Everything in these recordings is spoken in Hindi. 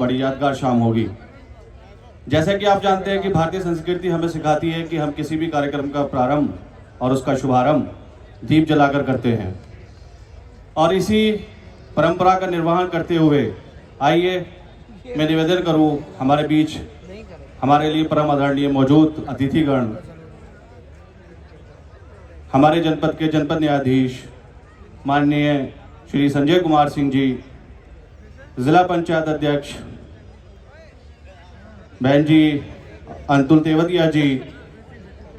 बड़ी यादगार शाम होगी। जैसे कि आप जानते हैं कि भारतीय संस्कृति हमें सिखाती है कि हम किसी भी कार्यक्रम का प्रारंभ और उसका शुभारंभ दीप जलाकर करते हैं, और इसी परंपरा का निर्वहन करते हुए आइए मैं निवेदन करूं हमारे बीच हमारे लिए परम आदरणीय मौजूद अतिथिगण, हमारे जनपद के जनपद न्यायाधीश माननीय श्री संजय कुमार सिंह जी, जिला पंचायत अध्यक्ष बहन जी अंतुल तेवतिया जी,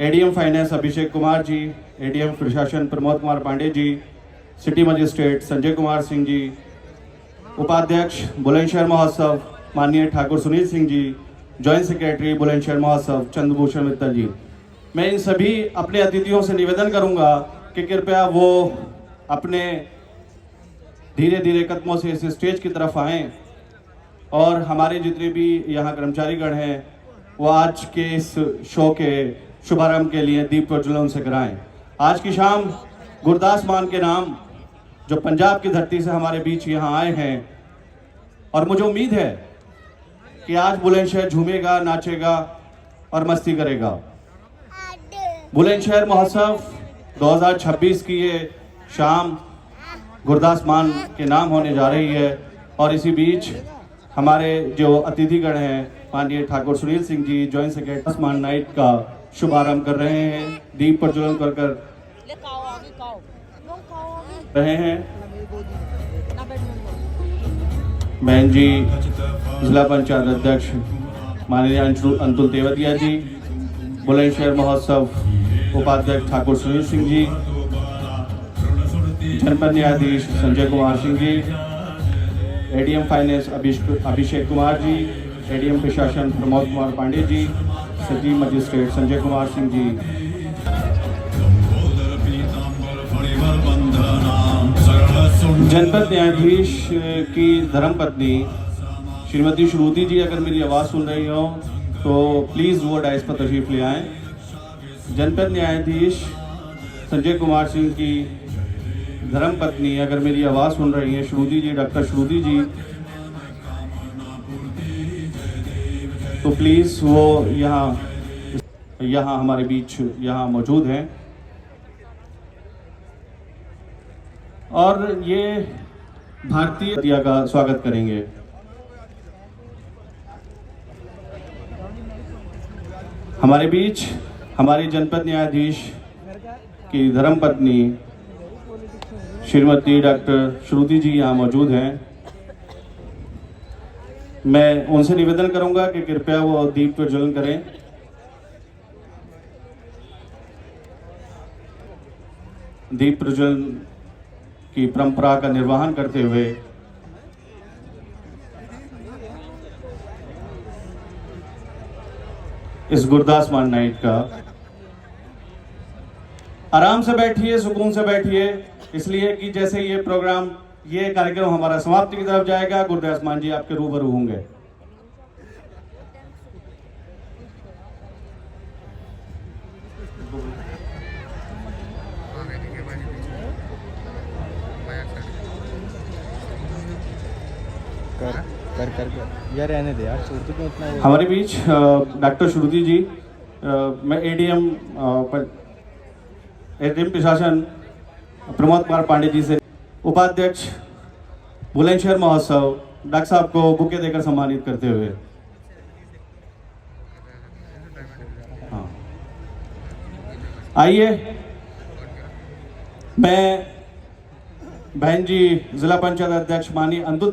ADM finance Abhishek Kumar ji, ADM प्रशासन प्रमोद कुमार पांडे जी, सिटी मजिस्ट्रेट संजय कुमार सिंह जी, उपाध्यक्ष बुलंदशहर महोत्सव माननीय ठाकुर सुनील सिंह जी, जॉइंट सेक्रेटरी बुलंदशहर महोत्सव चंद्रभूषण मित्तल जी। मैं इन सभी अपने अतिथियों से निवेदन करूंगा कि कृपया वो अपने धीरे धीरे कदमों से इस स्टेज की तरफ आएं और हमारे जितने भी यहाँ कर्मचारीगण हैं वो आज के इस शो के शुभारंभ के लिए दीप प्रज्वलन से कराएं। आज की शाम गुरदास मान के नाम जो पंजाब की धरती से हमारे बीच यहाँ आए हैं, और मुझे उम्मीद है कि आज बुलंदशहर झूमेगा, नाचेगा और मस्ती करेगा। बुलंदशहर महोत्सव 2026 की ये शाम गुरदास मान के नाम होने जा रही है, और इसी बीच हमारे जो अतिथिगण हैं माननीय ठाकुर सुनील सिंह जी जॉइंट सेक्रेटरी मान नाइट का शुभारंभ कर रहे हैं, दीप प्रज्वलन कर रहे हैं। बहन जी जिला पंचायत अध्यक्ष माननीय अंतुल तेवतिया जी, बुलंदशहर महोत्सव उपाध्यक्ष ठाकुर सुनील सिंह जी, जनपद न्यायाधीश Sanjay Kumar Singh ji, ADM finance Abhishek Kumar ji, ADM प्रशासन प्रमोद कुमार पांडे जी, सिटी मजिस्ट्रेट संजय कुमार सिंह जी। जनपद न्यायाधीश की धर्मपत्नी श्रीमती श्रुति जी अगर मेरी आवाज़ सुन रही हो तो प्लीज़ वो डायस पर तशरीफ ले आएँ। जनपद न्यायाधीश संजय कुमार सिंह की धर्मपत्नी अगर मेरी आवाज़ सुन रही हैं, श्रुति जी, डॉक्टर श्रुति जी, तो प्लीज़ वो यहाँ हमारे बीच यहाँ मौजूद हैं, और ये भारतीय का स्वागत करेंगे। हमारे बीच हमारी जनपद न्यायाधीश की धर्मपत्नी श्रीमती डॉक्टर श्रुति जी यहाँ मौजूद हैं। मैं उनसे निवेदन करूंगा कि कृपया वो दीप प्रज्वलन करें। दीप प्रज्वलन की परंपरा का निर्वहन करते हुए इस गुरदास मान नाइट का आराम से बैठिए, सुकून से बैठिए, इसलिए कि जैसे ये प्रोग्राम, ये कार्यक्रम हमारा समाप्ति की तरफ जाएगा, गुरदास मान जी आपके रूबरू होंगे। कर यार रहने दे यार, छोड़ क्यों इतना। हमारे बीच डॉक्टर श्रुति जी, मैं एडीएम प्रशासन प्रमोद कुमार पांडे जी से उपाध्यक्ष बुलंदशहर महोत्सव डॉक्टर साहब को बुके देकर सम्मानित करते हुए, हाँ आइए मैं बहन जी जिला पंचायत अध्यक्ष माननीय अंतुल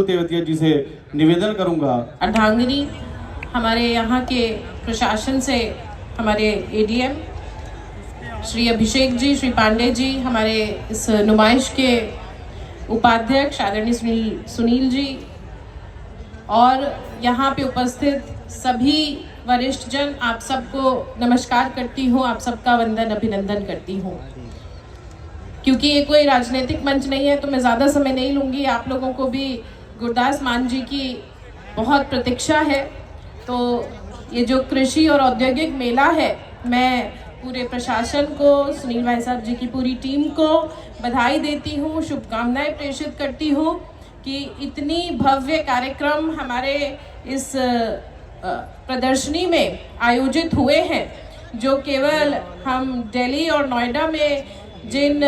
तेवतिया जी से निवेदन करूंगा। अर्धांगिनी हमारे यहाँ के प्रशासन से हमारे एडीएम श्री अभिषेक जी, श्री पांडे जी, हमारे इस नुमाइश के उपाध्यक्ष आदरणीय सुनील जी, और यहाँ पे उपस्थित सभी वरिष्ठ जन, आप सबको नमस्कार करती हूँ, आप सबका वंदन अभिनंदन करती हूँ। क्योंकि ये कोई राजनीतिक मंच नहीं है तो मैं ज़्यादा समय नहीं लूँगी। आप लोगों को भी गुरदास मान जी की बहुत प्रतीक्षा है। तो ये जो कृषि और औद्योगिक मेला है, मैं पूरे प्रशासन को, सुनील भाई साहब जी की पूरी टीम को बधाई देती हूँ, शुभकामनाएं प्रेषित करती हूँ। कि इतनी भव्य कार्यक्रम हमारे इस प्रदर्शनी में आयोजित हुए हैं, जो केवल हम दिल्ली और नोएडा में जिन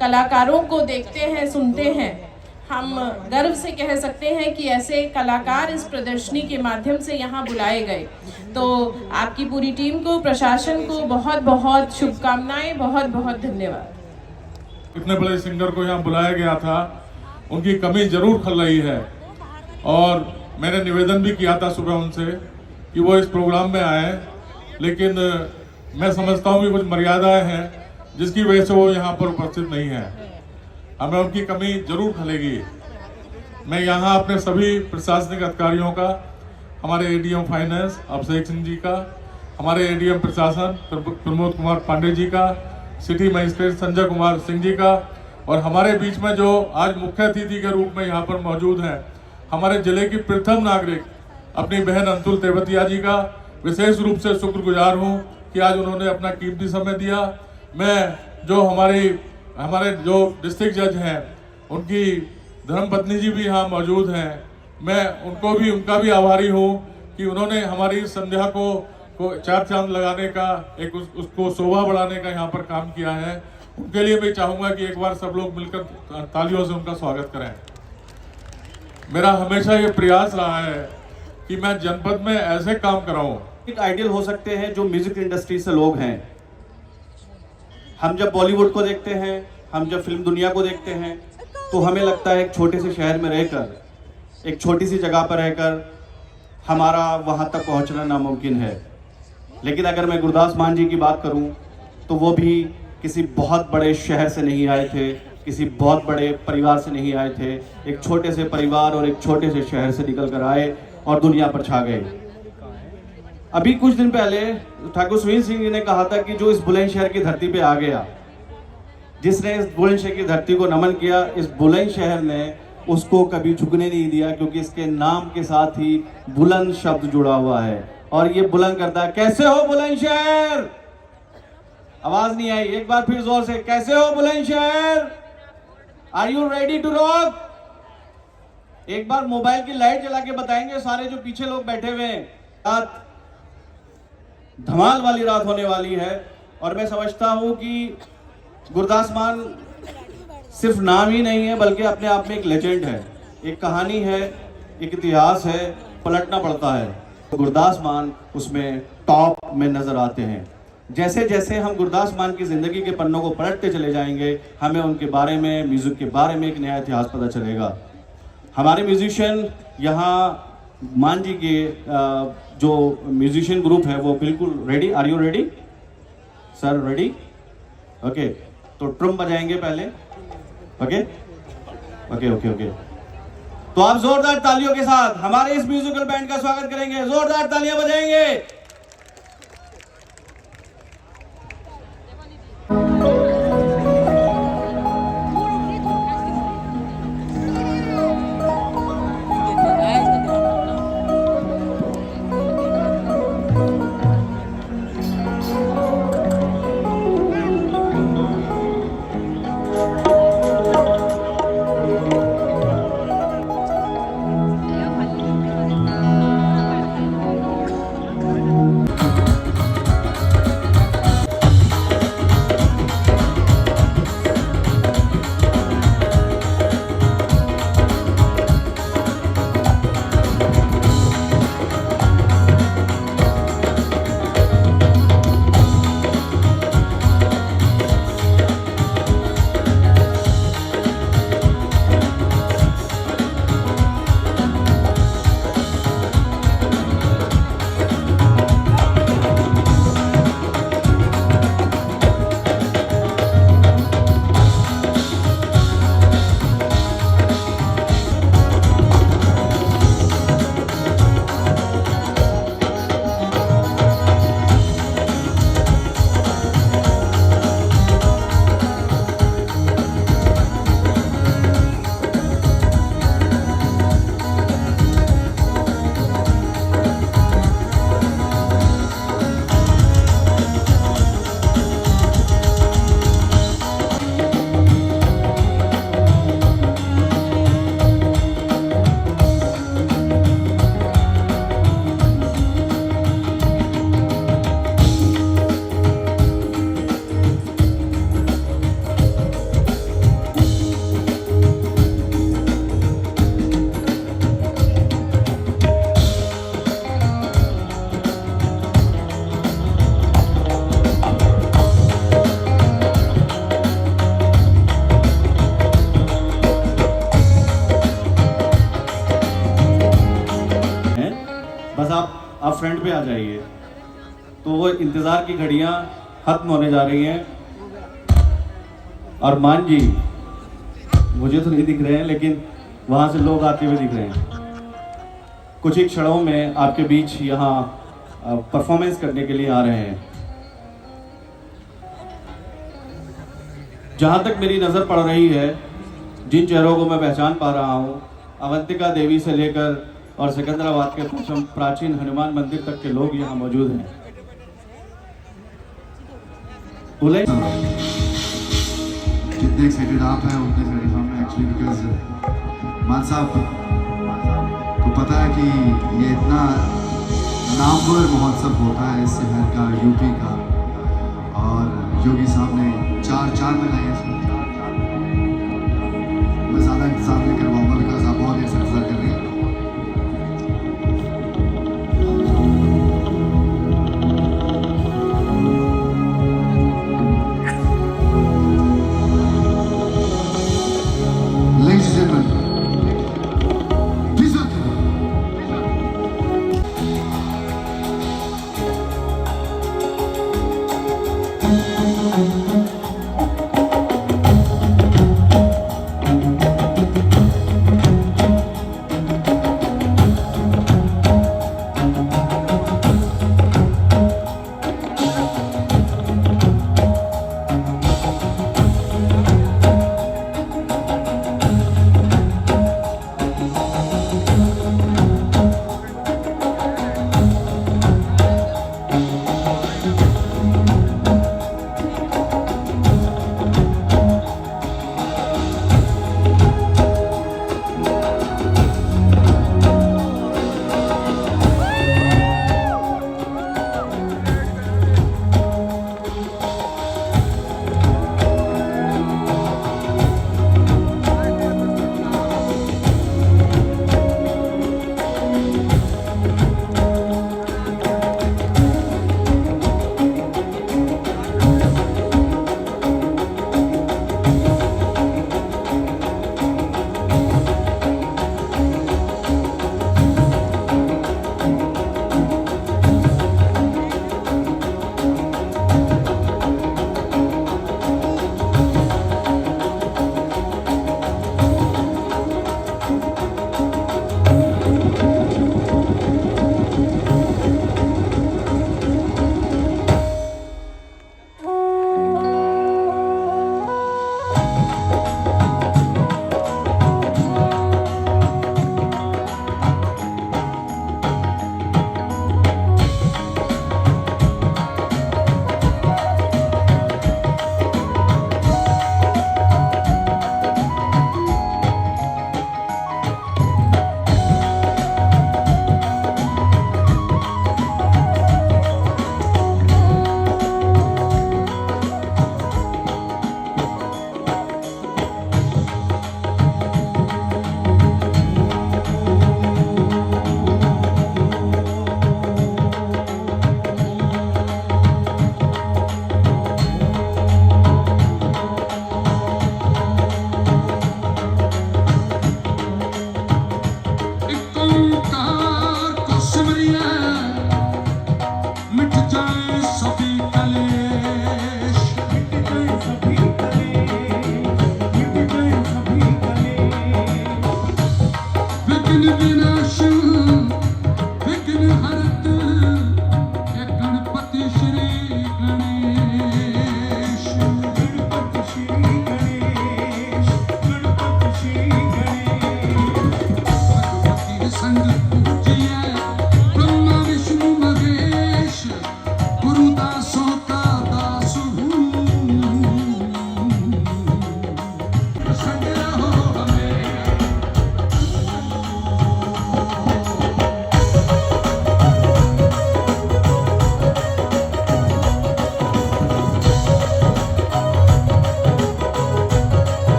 कलाकारों को देखते हैं, सुनते हैं, हम गर्व से कह सकते हैं कि ऐसे कलाकार इस प्रदर्शनी के माध्यम से यहाँ बुलाए गए। तो आपकी पूरी टीम को, प्रशासन को बहुत बहुत शुभकामनाएं, बहुत बहुत धन्यवाद। इतने बड़े सिंगर को यहाँ बुलाया गया था, उनकी कमी जरूर खल रही है और मैंने निवेदन भी किया था सुबह उनसे कि वो इस प्रोग्राम में आए, लेकिन मैं समझता हूँ कि कुछ मर्यादाएं हैं जिसकी वजह से वो यहाँ पर उपस्थित नहीं है। हमें उनकी कमी जरूर खलेगी। मैं यहाँ अपने सभी प्रशासनिक अधिकारियों का, हमारे एडीएम फाइनेंस अभिषेक सिंह जी का, हमारे एडीएम प्रशासन प्रमोद कुमार पांडे जी का, सिटी मजिस्ट्रेट संजय कुमार सिंह जी का, और हमारे बीच में जो आज मुख्य अतिथि के रूप में यहाँ पर मौजूद हैं, हमारे जिले की प्रथम नागरिक अपनी बहन अंतुल तेवतिया जी का विशेष रूप से शुक्रगुजार हूँ कि आज उन्होंने अपना कीमती समय दिया। मैं जो हमारे जो डिस्ट्रिक्ट जज हैं, उनकी धर्मपत्नी जी भी यहाँ मौजूद हैं, मैं उनका भी आभारी हूँ कि उन्होंने हमारी संध्या को चार चांद लगाने का, एक उसको शोभा बढ़ाने का यहाँ पर काम किया है। उनके लिए मैं चाहूँगा कि एक बार सब लोग मिलकर तालियों से उनका स्वागत करें। मेरा हमेशा ये प्रयास रहा है कि मैं जनपद में ऐसे काम कराऊं। एक आइडियल हो सकते हैं जो म्यूजिक इंडस्ट्री से लोग हैं। हम जब बॉलीवुड को देखते हैं, हम जब फिल्म दुनिया को देखते हैं, तो हमें लगता है एक छोटे से शहर में रहकर, एक छोटी सी जगह पर रहकर हमारा वहाँ तक पहुँचना नामुमकिन है। लेकिन अगर मैं गुरदास मान जी की बात करूँ तो वो भी किसी बहुत बड़े शहर से नहीं आए थे, किसी बहुत बड़े परिवार से नहीं आए थे। एक छोटे से परिवार और एक छोटे से शहर से निकल कर आए और दुनिया पर छा गए। अभी कुछ दिन पहले ठाकुर सुनील सिंह जी ने कहा था कि जो इस बुलंदशहर की धरती पे आ गया, जिसने इस बुलंदशहर की धरती को नमन किया, इस बुलंदशहर ने उसको कभी झुकने नहीं दिया, क्योंकि इसके नाम के साथ ही बुलंद शब्द जुड़ा हुआ है और ये बुलंद करता है। कैसे हो बुलंदशहर? आवाज नहीं आई, एक बार फिर जोर से, कैसे हो Bulandshahr? Are you ready to rock? एक बार मोबाइल की लाइट जला के बताएंगे सारे जो पीछे लोग बैठे हुए हैं। रात धमाल वाली रात होने वाली है और मैं समझता हूं कि गुरदास मान सिर्फ नाम ही नहीं है, बल्कि अपने आप में एक लेजेंड है, एक कहानी है, एक इतिहास है, पलटना पड़ता है। गुरदास मान उसमें टॉप में नजर आते हैं। जैसे जैसे हम गुरदास मान की जिंदगी के पन्नों को पलटते चले जाएंगे, हमें उनके बारे में, म्यूजिक के बारे में एक नया इतिहास पता चलेगा। हमारे म्यूजिशियन यहाँ मान जी के जो म्यूजिशियन ग्रुप है वो बिल्कुल ready. Are you ready sir? Ready? Okay, तो ट्रम बजाएंगे पहले। ओके ओके ओके ओके, तो आप जोरदार तालियों के साथ हमारे इस म्यूजिकल बैंड का स्वागत करेंगे। जोरदार तालियां बजाएंगे। आप फ्रंट पे आ जाइए। तो वो इंतज़ार की घड़ियां खत्म होने जा रही हैं। और मान जी मुझे तो नहीं दिख रहे हैं, लेकिन वहाँ से लोग आते हुए दिख रहे हैं। कुछ ही क्षणों में आपके बीच यहाँ परफॉर्मेंस करने के लिए आ रहे हैं। जहाँ तक मेरी नज़र पड़ रही है, जिन चेहरों को मैं पहचान पा रहा हूँ, अवंतिका देवी से लेकर और सिकंदराबाद के प्राचीन हनुमान मंदिर तक के लोग यहाँ मौजूद हैं। बोले जितने एक्साइटेड आप हैं उतने एक्साइटेड हम हैं एक्चुअली, बिकॉज मान साहब को पता है कि ये इतना नामवर महोत्सव होता है इस शहर का, यूपी का, और योगी साहब ने 4 चांद लगाए इसमें। मैं ज़्यादा इंतजार नहीं करवाऊंगा बिकॉज आप बहुत देर से इंतजार कर रहे हैं। Ladies and gentlemen, please welcome.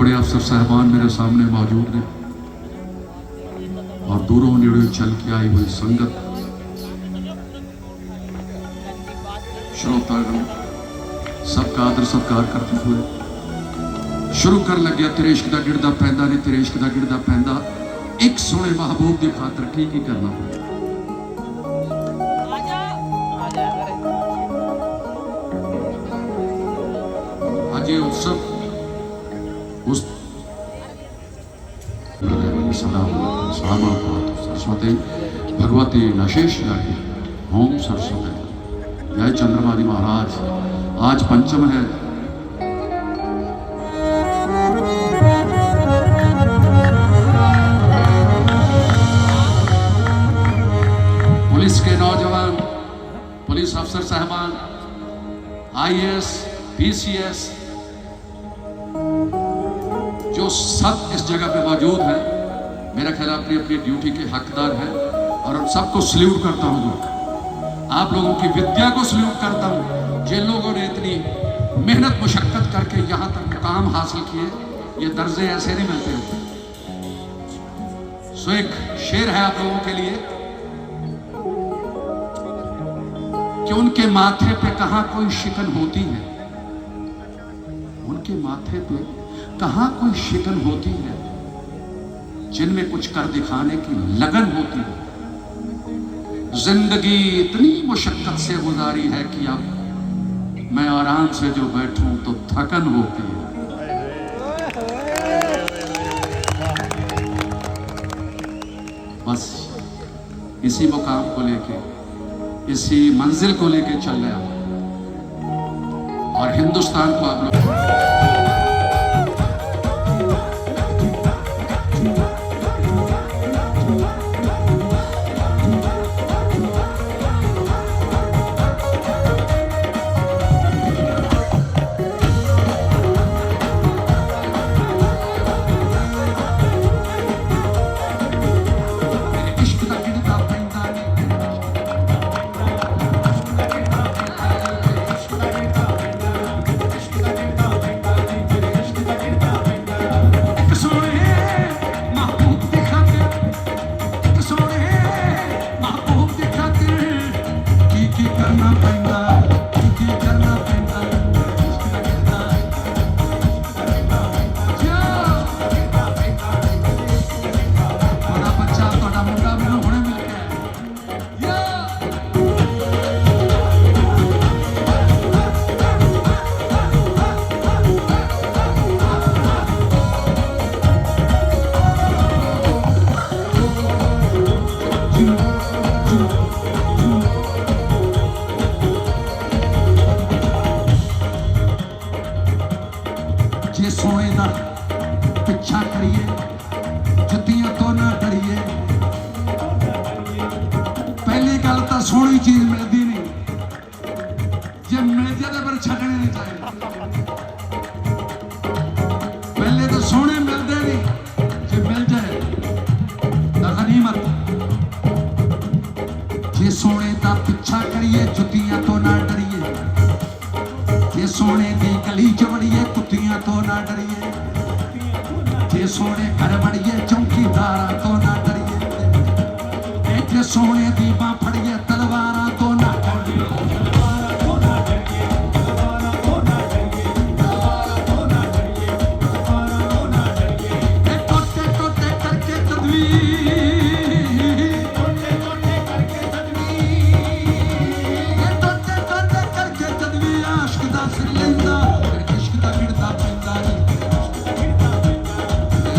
बड़े अफसर साहबान मेरे सामने मौजूद हैं और दूरों नेड़े चल के आई हुई संगत, श्रोतागण, सबका आदर सत्कार करते हुए शुरू कर लग्या। तेरे इश्क दा गिरदा पैंदा ने, तेरे इश्क दा गिरदा पैंदा, एक सोने महबूब की खातर ठीक ही करना पड़े। आज ये उत्सव उस सरस्वती भगवती नशेष जाके ओम सरस्वती जय चंद्रमाली महाराज। आज पंचम है। पुलिस के नौजवान, पुलिस अफसर साहबान, IAS, PCS जो सब इस जगह पे मौजूद है, मेरा ख्याल अपनी अपनी ड्यूटी के हकदार हैं और उन सबको सल्यूट करता हूँ। आप लोगों की विद्या को सल्यूट करता हूँ। जिन लोगों ने इतनी मेहनत मुशक्कत करके यहाँ तक मुकाम हासिल किए, ये दर्जे ऐसे नहीं मिलते होते। सो एक शेर है आप लोगों के लिए कि उनके माथे पे कहाँ कोई शिकन होती है, उनके माथे पे कहाँ कोई शिकन होती है, जिनमें कुछ कर दिखाने की लगन होती है। जिंदगी इतनी मुशक्कत से गुजारी है कि अब मैं आराम से जो बैठूं तो थकन होती है। बस इसी मुकाम को लेके, इसी मंजिल को लेके चल रहा हूं और हिंदुस्तान को आप लोग सोनी चीज मिलती नहीं, जे मिल जाए तो फिर छड़ने नहीं चाहिए। पहले तो सोने मिलते नहीं, जे मिल जाए तो गनीमत। जे सोने का पीछा करिए जुतियां तो ना डरिए, जे सोने की गली च वड़िए कुत्तियां तो ना डरिए, जे सोने घर वड़िए चौकीदार तो ना डरिए, जे सोने दी बां फड़िए तलवारा तो ना डरिए, तलवारा तो ना डरिए, तलवारा तो ना डरिए, तलवारा तो ना डरिए, तलवारा तो ना डरिए। टोटे टोटे करके तदवीर, टोटे टोटे करके तदवीर, टोटे टोटे करके तदवीर, आशिक दा सिर लैंदा इश्क दा गिरदा पैंदा नी,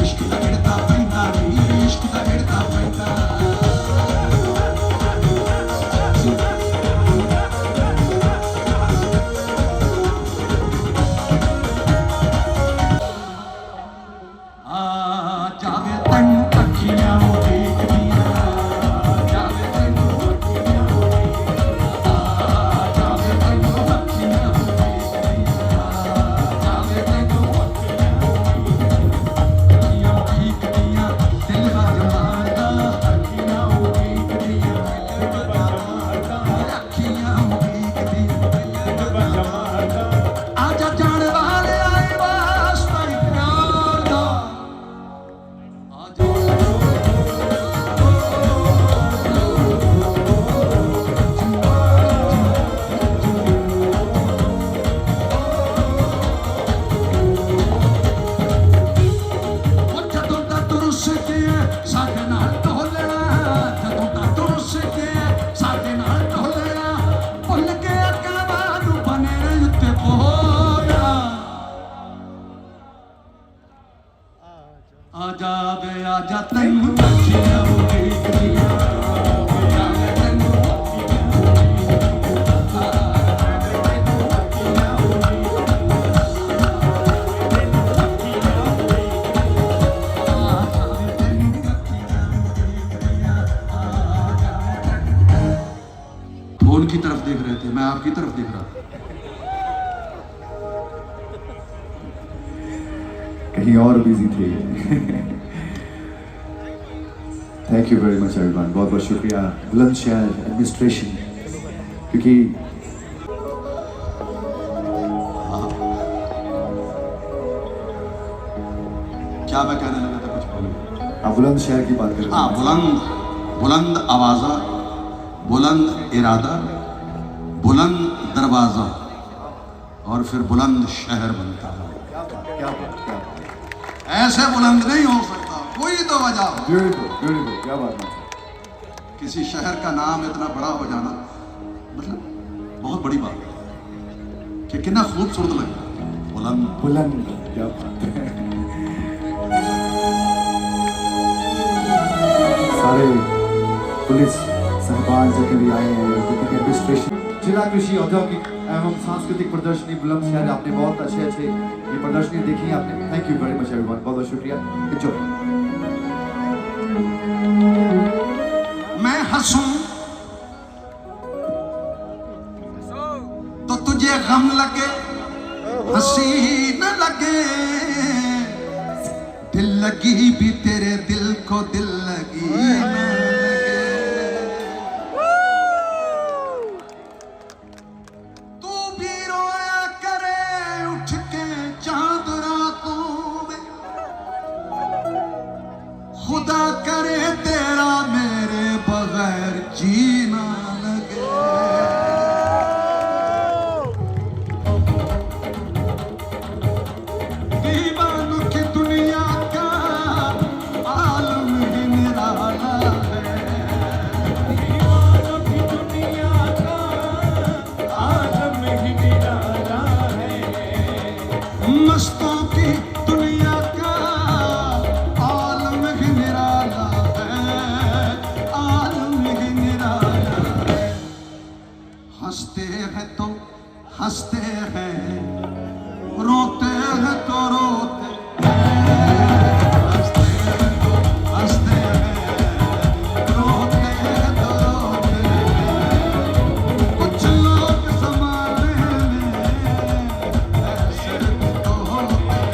इश्क दा गिरदा पैंदा नी, इश्क दा गिरदा पैंदा। आजा तैनू अखियां उड़ीकदियां जाने तैनू वो उनकी तरफ देख रहे थे, मैं आपकी तरफ देख रहा था। कहीं और बिजी थे। Thank you very much everyone, बहुत बहुत शुक्रिया बुलंदशहर एडमिनिस्ट्रेशन, क्योंकि क्या मैं कहने लगा था, कुछ बोलो। आप बुलंदशहर की बात कर रहे हाँ, थे। बुलंद आवाजा, बुलंद इरादा, बुलंद दरवाजा और फिर बुलंद शहर बनता है। क्या बात, क्या बात। ऐसे बुलंद नहीं हो सकता, कोई तो वजह हो। ब्यूटीफुल ब्यूटीफुल, क्या बात है। किसी शहर का नाम इतना बड़ा हो जाना मतलब बहुत बड़ी बात है कि कितना खूबसूरत लगता है। बुलंद बुलंद, क्या बात है। सारे पुलिस साहबान जितने भी आए हैं, जितने एडमिनिस्ट्रेशन, जिला कृषि औद्योगिक एवं सांस्कृतिक प्रदर्शनी बुलंदशहर, आपने बहुत अच्छे अच्छे ये प्रदर्शनी देखी आपने। Thank you very much everyone, बहुत बहुत शुक्रिया। एंजॉय। मैं हंसूं तो तुझे गम लगे, हंसी न लगे, दिल लगी भी तेरे दिल को दिल लगी न लगे। तू भी रोया करे उठ के चांद रातों में, खुदा करे तेरा मेरे बगैर जीना लगे। दीवानों की दुनिया का आलम ही निराला है। दीवानों की दुनिया का आलम ही निराला है। मस्तों की दुनिया का आलम ही निराला है, आलम ही निराला है। हंसते हैं तो हंसते हैं, रोते हैं तो रोते हैं। हंसते हैं तो हंसते हैं, रोते हैं तो रोते हैं। कुछ लोग ज़माने में ऐसे तो होते हैं।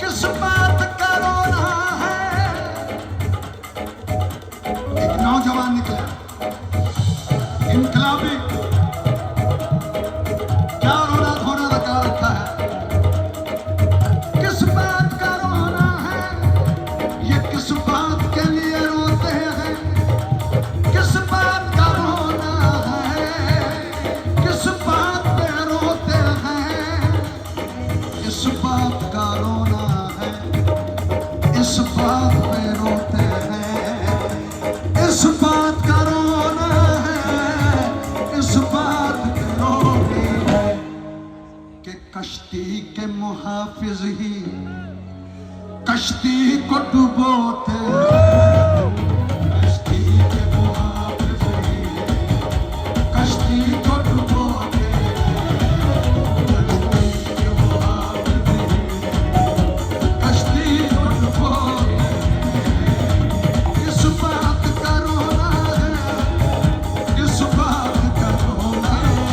किस बात का रोना है। एक नौजवान निकला, इनकलाबी, क्या रोना धोना लगा रखा है। किस बात का रोना है, ये किस बात के लिए रोते हैं। किस बात का रोना है, किस बात पे रोते हैं। इस बात का रोना है, इस बात पे रोते हैं। इस बात का रोना है, इस बात पे रोते हैं कि कश्ती के मुहाफिज ही कश्ती को डुबोते हैं। कश्ती के मुहाफिज ही कश्ती को डुबोते हैं। कश्ती के मुहाफिज ही कश्ती को डुबोते हैं। इस बात का रोना है, इस बात का रोना है।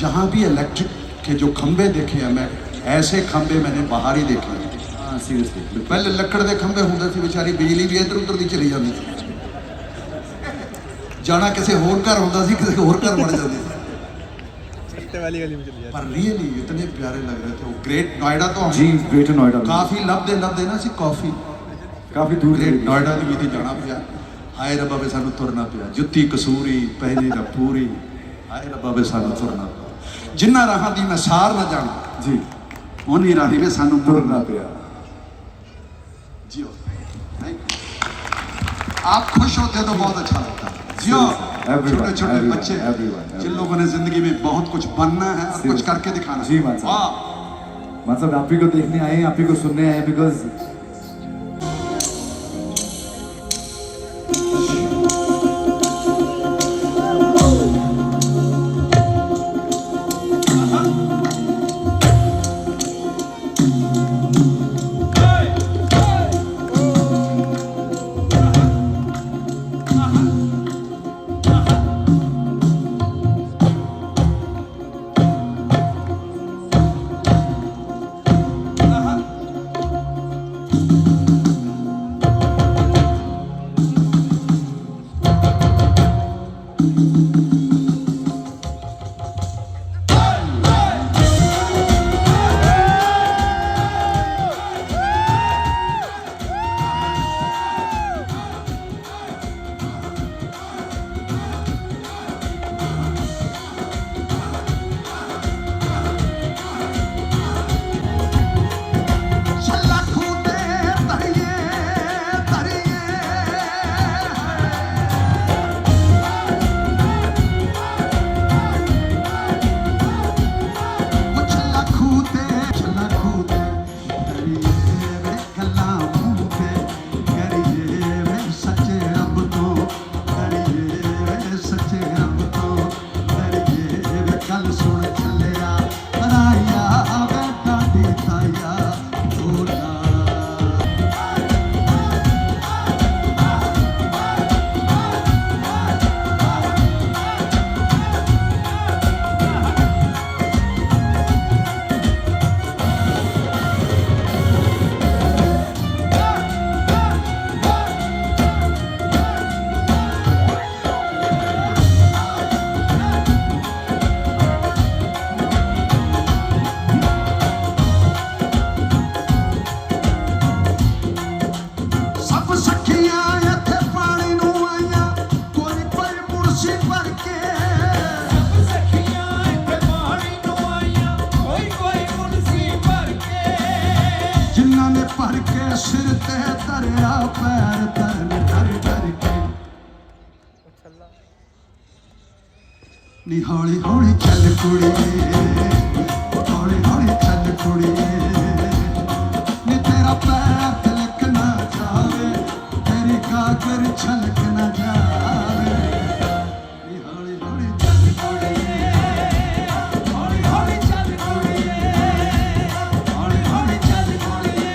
जहाँ भी इलेक्ट्रिक के जो खंबे देखे हैं, मैं ऐसे खंबे मैंने बाहर ही देखे हैं। हाँ सीरियसली पहले लकड़ के खंबे होंगे सी, बेचारी बिजली भी इधर उधर दी चली जाती थी, जाना किसी होर घर होता सी, किसी होर घर बन जाती थी। सट्टे वाली गली में चली पर रियली इतने प्यारे लग रहे थे वो। ग्रेट नोएडा तो हम जी ग्रेटर नोएडा काफी लभदे ना सी कॉफी, काफी दूर ग्रेट नोएडा की भी जाना पिया। हाय रब्बा वे सानू तुरना पिया, जुत्ती कसूरी पहने दा पूरी, हाय रब्बा वे सानू तुरना पिया। जिन्ना राह दी मैं सार ना जाना जी उन्हीं राही में सानू तुरना पिया। जियो। Thank you. आप खुश होते तो बहुत अच्छा लगता है। जियो। Everyone, छोटे छोटे everyone, बच्चे everyone. जिन लोगों ने जिंदगी में बहुत कुछ बनना है और कुछ करके दिखाना जी मान साहब। वाह। मतलब आप ही को देखने आए हैं, आप ही को सुनने आए हैं, बिकॉज सिर ते दरिया पैर धरन धर धर के नी हौली हौली चल कुड़िए, हौली हौली चल कुड़िए, नी तेरा पैर तिलक ना जावे, तेरी गागर छलक ना जावे, नी हौली हौली चल कुड़िए, हौली हौली चल कुड़िए, हौली हौली चल कुड़िए,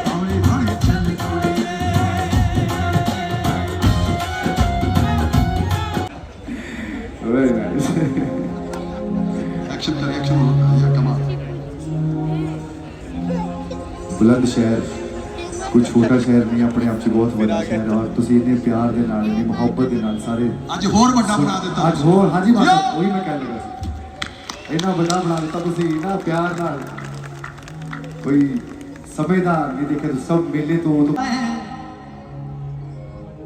हौली हौली चल कुड़िए। Very nice. एक्शन का रिएक्शन होता है या कमाल। बुलंद शहर कोई छोटा शहर नहीं, अपने आप 'ਚ बहुत बड़ा शहर है और ਤੁਸੀਂ इतने प्यार ਦੇ ਨਾਲ ਇੰਨੀ ਮੁਹੱਬਤ ਦੇ ਨਾਲ ਸਾਰੇ ਅੱਜ ਹੋਰ ਵੱਡਾ ਬਣਾ ਦਿੱਤਾ ਅੱਜ ਹੋਰ ਹਾਂਜੀ ਬਾਤ ਉਹੀ ਮੈਂ ਕਹਿਣ ਲੱਗਾ ਸੀ, ਇੰਨਾ ਵੱਡਾ ਬਣਾ ਦਿੱਤਾ ਤੁਸੀਂ ਨਾ ਪਿਆਰ ਨਾਲ, ਕੋਈ ਸਮਝਦਾਰ ਨਹੀਂ ਦੇਖਿਆ ਤੁਸੀਂ ਸਭ ਮੇਲੇ ਤੋਂ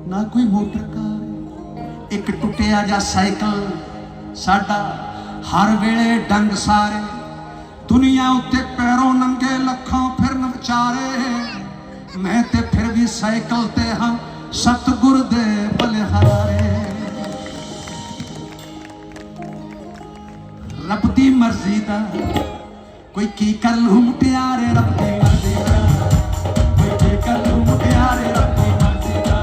ਨਾ ਕੋਈ ਮੋਟਰ ਕਾਰ, ਇੱਕ ਟੁੱਟਿਆ ਜਾਂ ਸਾਈਕਲ ਸਾਡਾ ਹਰ ਵੇਲੇ ਡੰਗ ਸਾਰੇ, ਦੁਨੀਆ ਉੱਤੇ ਪੈਰੋਂ ਨੰਗੇ ਲੱਖਾਂ ਫਿਰਨ ਵਿਚਾਰੇ, ਮੈਂ ਤੇ ਫਿਰ ਵੀ ਸਾਈਕਲ ਤੇ ਹਾਂ ਸਤਿਗੁਰ ਦੇ ਬਲਿਹਾਰੇ, ਰੱਬ ਦੀ ਮਰਜ਼ੀ ਦਾ ਕੋਈ ਕੀ ਕਰ ਲੂ ਮੁਟਿਆਰੇ, ਰੱਬ ਦੀ ਮਰਜ਼ੀ ਦਾ ਕੋਈ ਕੀ ਕਰ ਲੂ ਮੁਟਿਆਰੇ, ਰੱਬ ਦੀ ਮਰਜ਼ੀ ਦਾ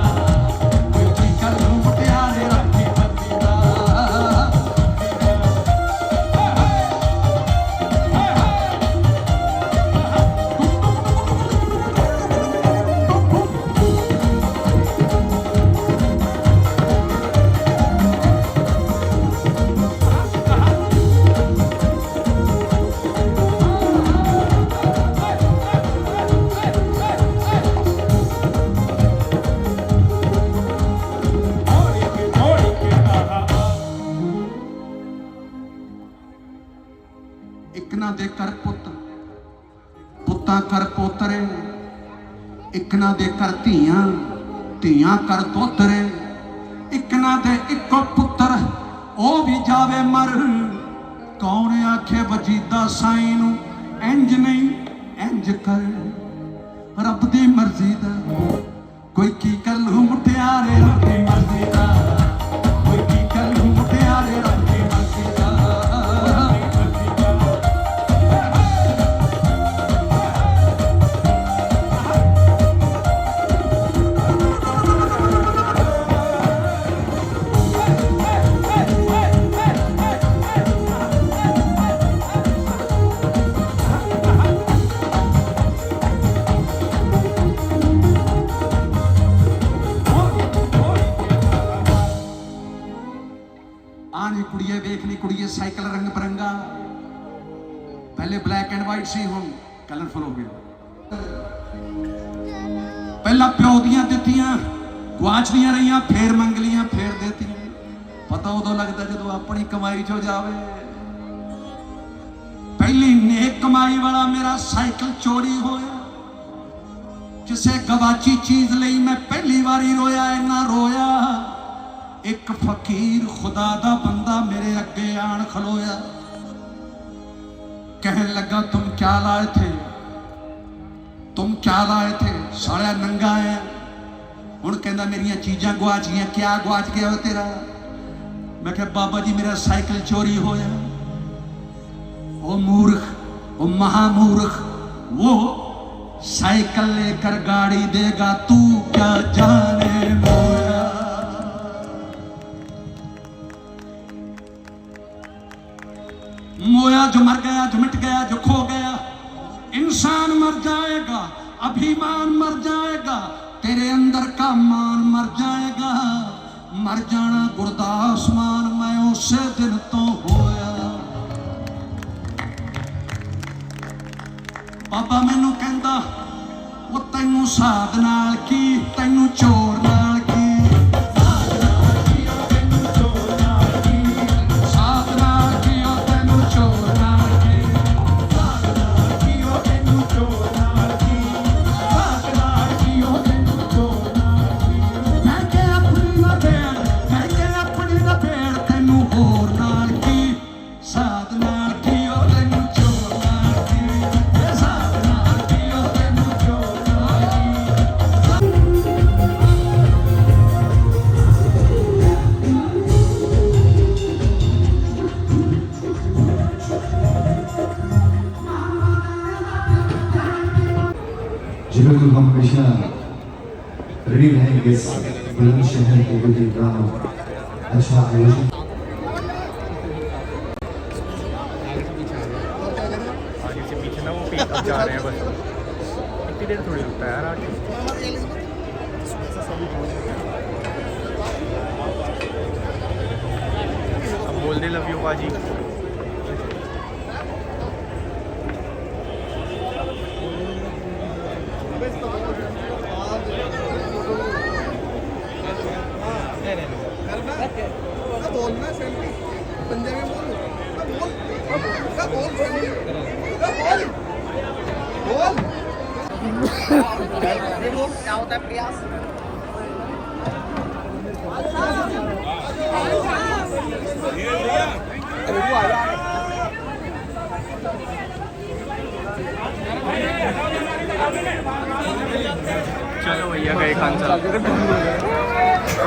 ਕੋਈ ਕੀ ਕਰ ਲੂ ਮੁਟਿਆਰੇ, ਰੱਬ ਦੀ ਮਰਜ਼ੀ ਦਾ। पुत पुत्तां कर पोतरे एक ना दे कर धीआं धीआं कर दोतरे एक ना दे इको पुत्र ओ भी जावे मर कौन आखे वजीदा साईं नूं इंज नहीं इंज कर रब दी मर्जी दा कोई की कर लू मुटियारे रब दी मर्जी दा कोई की कर लू मुटियारे रब दी मर्जी दा आनी कुड़िए वेखनी कुड़िए साइकिल रंग बिरंगा पहले ब्लैक एंड वाइट सी हुण कलरफुल हो गया पहला प्यो दियां दित्तियां गुआचदियां रहियां फेर मंगलियां फेर देतियां पता उदों लगदा जदों अपनी कमाई चो जावे पहली नेक कमाई वाला मेरा साइकिल चोरी होया किसे गवाची चीज लई मैं पहली बारी रोया इन्ना रोया एक फकीर खुदा दा बंदा मेरे अगे आन खलोया कहने लगा तुम क्या लाए थे साला नंगा है हुण कहंदा मेरियां चीजां गुआच गईयां क्या गुआच गया तेरा मैं कहा बाबा जी मेरा साइकिल चोरी होया ओ मूर्ख ओ महामूर्ख वो साइकिल लेकर गाड़ी देगा तू क्या जाने मोया मोया जो मर गया जो मिट गया जो खो गया इंसान मर जाएगा अभिमान मर जाएगा तेरे अंदर का मान मर जाएगा मर जाना गुरदास मान मैं उसे दिन तो होया बाबा मैनू कहंदा वो तैनू साध नाल की तैनू चोर नाल की जरूर हम हमेशा रेडी रहेंगे इस बुलंद शहर के गुजर गाँव अच्छा आयोजन आगे से पीछे ना वो पीछे जा रहे हैं बस इतनी देर थोड़ी रुकता है यार आगे अब बोल दे लव यू बाजी बोलना सेल्फी पंजाबी बोल क्या होता है प्रयास चलो भैया गए खान साहब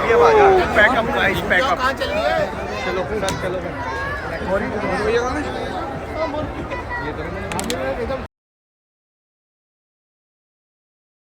ये बाजा पैकअप गाइस पैकअप कहां चल रही है चलो सर चलो और ये तो